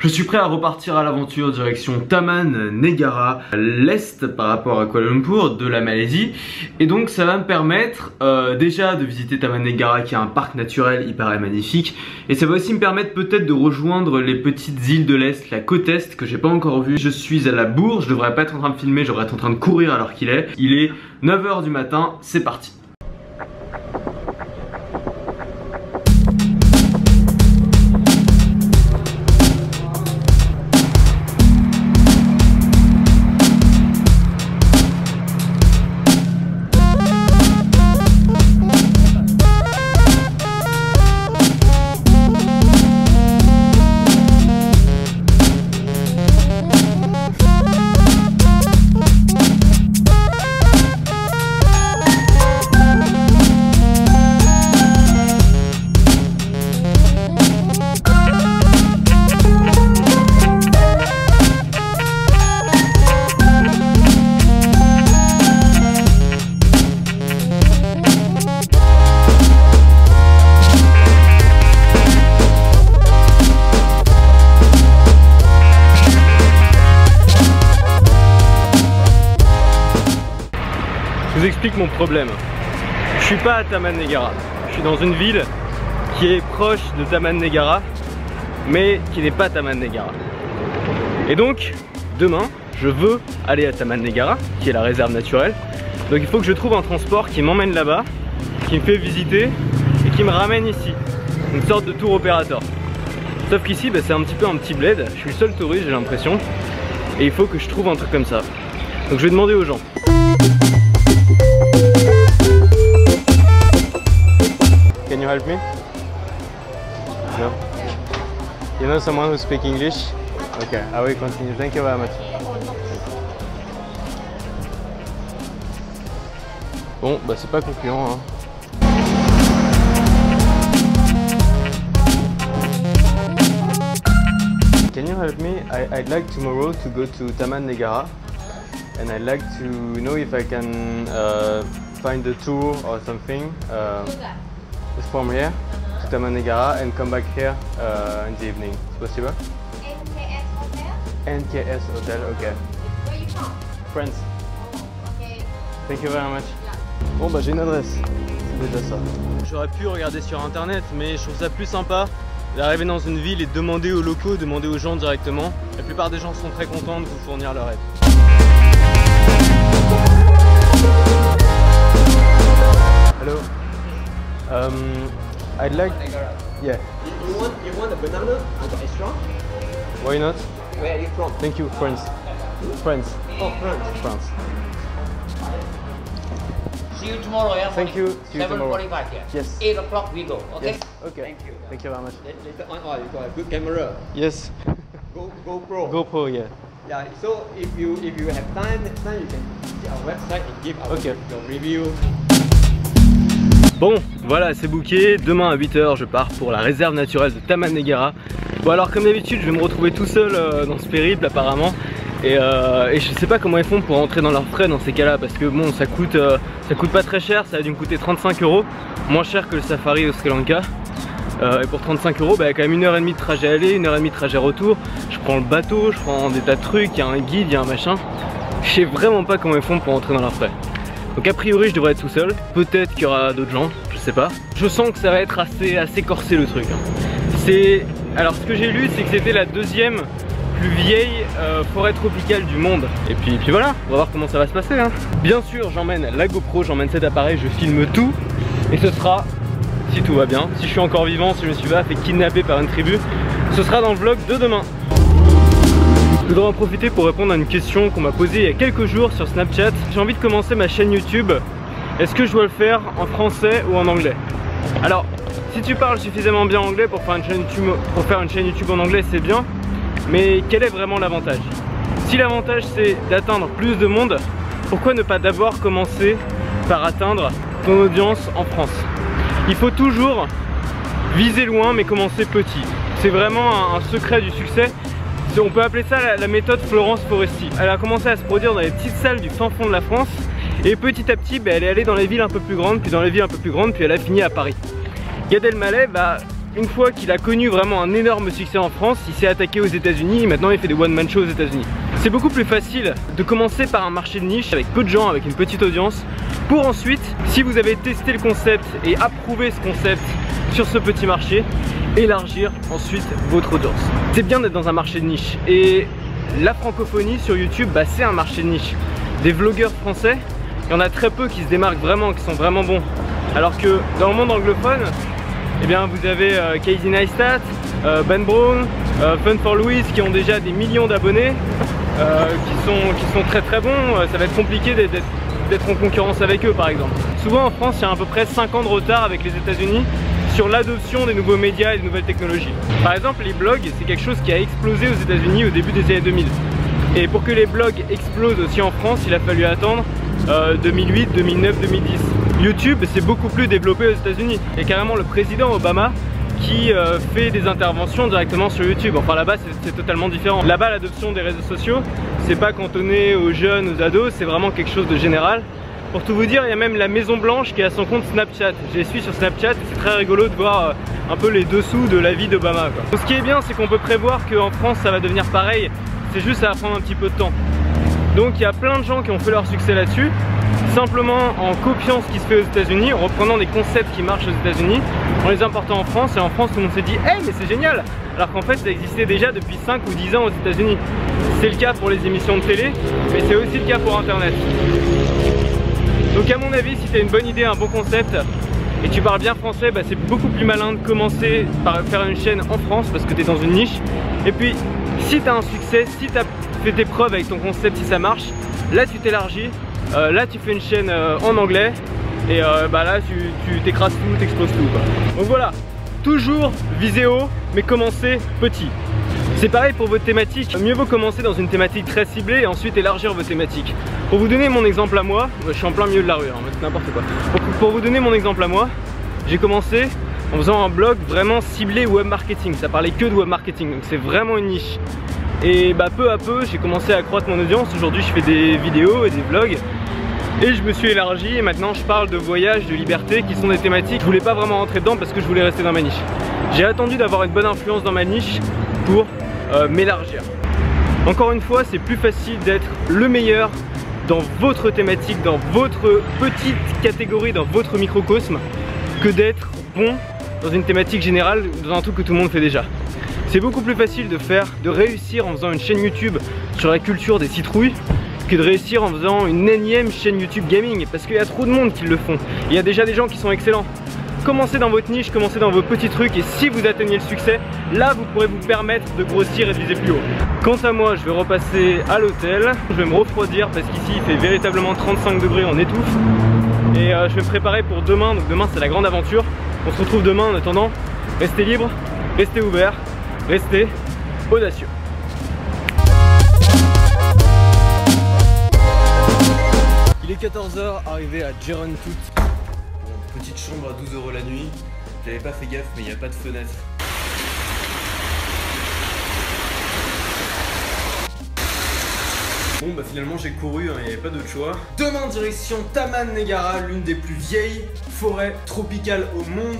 Je suis prêt à repartir à l'aventure direction Taman Negara, l'est par rapport à Kuala Lumpur de la Malaisie. Et donc ça va me permettre déjà de visiter Taman Negara qui est un parc naturel hyper magnifique. Et ça va aussi me permettre peut-être de rejoindre les petites îles de l'est, la côte est que j'ai pas encore vue. Je suis à la bourre, je devrais pas être en train de filmer, je devrais être en train de courir à l'heure qu'il est. Il est 9 h du matin, c'est parti. Je vous explique mon problème. Je suis pas à Taman Negara. Je suis dans une ville qui est proche de Taman Negara, mais qui n'est pas Taman Negara. Et donc, demain, je veux aller à Taman Negara, qui est la réserve naturelle. Donc il faut que je trouve un transport qui m'emmène là-bas, qui me fait visiter et qui me ramène ici. Une sorte de tour opérateur. Sauf qu'ici, c'est un petit peu un petit bled. Je suis le seul touriste, j'ai l'impression. Et il faut que je trouve un truc comme ça. Donc je vais demander aux gens. Can you help me? No? You know someone who speaks English? Okay, I will continue. Thank you very much. Bon, c'est pas concluant, hein. Can you help me? I'd like tomorrow to go to Taman Negara, and I'd like to know if I can find a tour or something. From here to Taman Negara and come back here in the evening. It's possible? NKS Hotel? NKS Hotel, okay. Where you from? France. Okay. Thank you very much. Yeah. Bon j'ai une adresse, c'est déjà ça. J'aurais pu regarder sur internet, mais je trouve ça plus sympa d'arriver dans une ville et de demander aux locaux, demander aux gens directement. La plupart des gens sont très contents de vous fournir leur aide. Hello. I'd like. Yeah. You want a banana? I got extra. Why not? Where are you from? Thank you, France. France. Oh, France. France. See you tomorrow, yeah? Thank you. See you tomorrow. 7:45 here. Yes. 8 o'clock we go, okay? Yes. Okay. Thank you. Thank you very much. Later on, you got a good camera. Yes. GoPro. GoPro, yeah. Yeah. So if you have time, next time you can see our website and give our Okay. your review. Bon, voilà, c'est booké. Demain à 8 h, je pars pour la réserve naturelle de Taman Negara. Bon, alors comme d'habitude, je vais me retrouver tout seul dans ce périple apparemment. Et je sais pas comment ils font pour rentrer dans leurs frais dans ces cas-là, parce que bon, ça coûte pas très cher. Ça a dû me coûter 35 €, moins cher que le safari au Sri Lanka. Et pour 35 €, il y a quand même 1 h 30 de trajet aller, 1 h 30 de trajet retour. Je prends le bateau, je prends des tas de trucs, il y a un guide, il y a un machin. Je sais vraiment pas comment ils font pour rentrer dans leurs frais. Donc a priori je devrais être tout seul, peut-être qu'il y aura d'autres gens, je sais pas. Je sens que ça va être assez corsé le truc. Alors ce que j'ai lu, c'est que c'était la deuxième plus vieille forêt tropicale du monde. Et puis voilà, on va voir comment ça va se passer, hein. Bien sûr j'emmène la GoPro, j'emmène cet appareil, je filme tout. Et ce sera, si tout va bien, si je suis encore vivant, si je me suis pas fait kidnapper par une tribu, ce sera dans le vlog de demain. Je voudrais en profiter pour répondre à une question qu'on m'a posée il y a quelques jours sur Snapchat. J'ai envie de commencer ma chaîne YouTube. Est-ce que je dois le faire en français ou en anglais? Alors, si tu parles suffisamment bien anglais pour faire une chaîne YouTube en anglais, c'est bien. Mais quel est vraiment l'avantage? Si l'avantage c'est d'atteindre plus de monde, pourquoi ne pas d'abord commencer par atteindre ton audience en France? Il faut toujours viser loin mais commencer petit. C'est vraiment un secret du succès. On peut appeler ça la méthode Florence Foresti. Elle a commencé à se produire dans les petites salles du fin fond de la France et petit à petit elle est allée dans les villes un peu plus grandes, puis dans les villes un peu plus grandes, puis elle a fini à Paris. Gad Elmaleh, une fois qu'il a connu vraiment un énorme succès en France, il s'est attaqué aux États-Unis et maintenant il fait des one-man shows aux États-Unis. C'est beaucoup plus facile de commencer par un marché de niche avec peu de gens, avec une petite audience, pour ensuite, si vous avez testé le concept et approuvé ce concept sur ce petit marché, élargir ensuite votre audience. C'est bien d'être dans un marché de niche et la francophonie sur YouTube, bah, c'est un marché de niche. Des vlogueurs français, il y en a très peu qui se démarquent vraiment, qui sont vraiment bons. Alors que dans le monde anglophone, eh bien, vous avez Casey Neistat, Ben Brown, Fun for Louise qui ont déjà des millions d'abonnés, qui sont très très bons. Ça va être compliqué d'être en concurrence avec eux par exemple. Souvent en France, il y a à peu près 5 ans de retard avec les États-Unis sur l'adoption des nouveaux médias et des nouvelles technologies. Par exemple, les blogs, c'est quelque chose qui a explosé aux États-Unis au début des années 2000. Et pour que les blogs explosent aussi en France, il a fallu attendre 2008, 2009, 2010. YouTube, c'est beaucoup plus développé aux États-Unis. Il y a carrément le président Obama qui fait des interventions directement sur YouTube. Enfin là-bas, c'est totalement différent. Là-bas, l'adoption des réseaux sociaux, c'est pas cantonné aux jeunes, aux ados, c'est vraiment quelque chose de général. Pour tout vous dire, il y a même la Maison Blanche qui a son compte Snapchat. Je les suis sur Snapchat et c'est très rigolo de voir un peu les dessous de la vie d'Obama. Ce qui est bien, c'est qu'on peut prévoir qu'en France, ça va devenir pareil. C'est juste ça va prendre un petit peu de temps. Donc il y a plein de gens qui ont fait leur succès là-dessus, simplement en copiant ce qui se fait aux États-Unis, en reprenant des concepts qui marchent aux États-Unis, en les important en France, et en France tout le monde s'est dit « Hey, mais c'est génial !» Alors qu'en fait ça existait déjà depuis 5 ou 10 ans aux États-Unis. C'est le cas pour les émissions de télé, mais c'est aussi le cas pour Internet. Donc à mon avis, si tu as une bonne idée, un bon concept, et tu parles bien français, bah, c'est beaucoup plus malin de commencer par faire une chaîne en France parce que tu es dans une niche. Et puis si tu as un succès, si tu as fait tes preuves avec ton concept, si ça marche, là tu t'élargis, là tu fais une chaîne en anglais, et bah là tu t'écrases tout, t'exploses tout quoi. Donc voilà, toujours viser haut, mais commencer petit. C'est pareil pour votre thématique, mieux vaut commencer dans une thématique très ciblée et ensuite élargir vos thématiques. Pour vous donner mon exemple à moi, je suis en plein milieu de la rue, hein, c'est n'importe quoi. Pour vous donner mon exemple à moi, j'ai commencé en faisant un blog vraiment ciblé web marketing, ça parlait que de web marketing, donc c'est vraiment une niche. Et bah peu à peu, j'ai commencé à accroître mon audience, aujourd'hui je fais des vidéos et des vlogs. Et je me suis élargi et maintenant je parle de voyage, de liberté qui sont des thématiques. Je voulais pas vraiment rentrer dedans parce que je voulais rester dans ma niche. J'ai attendu d'avoir une bonne influence dans ma niche pour m'élargir. Encore une fois, c'est plus facile d'être le meilleur dans votre thématique, dans votre petite catégorie, dans votre microcosme, que d'être bon dans une thématique générale, dans un truc que tout le monde fait déjà. C'est beaucoup plus facile de réussir en faisant une chaîne YouTube sur la culture des citrouilles que de réussir en faisant une énième chaîne YouTube gaming, parce qu'il y a trop de monde qui le font. Il y a déjà des gens qui sont excellents. Commencez dans votre niche, commencez dans vos petits trucs, et si vous atteignez le succès, là vous pourrez vous permettre de grossir et de viser plus haut. Quant à moi, je vais repasser à l'hôtel, je vais me refroidir parce qu'ici il fait véritablement 35 degrés, on étouffe. Et je vais me préparer pour demain, donc demain c'est la grande aventure. On se retrouve demain, en attendant, restez libres, restez ouverts, restez audacieux. Il est 14 h, arrivé à Gerontoot. Petite chambre à 12 € la nuit. J'avais pas fait gaffe, mais il n'y a pas de fenêtre. Bon bah finalement j'ai couru, il n'y avait pas d'autre choix. Demain direction Taman Negara, l'une des plus vieilles forêts tropicales au monde.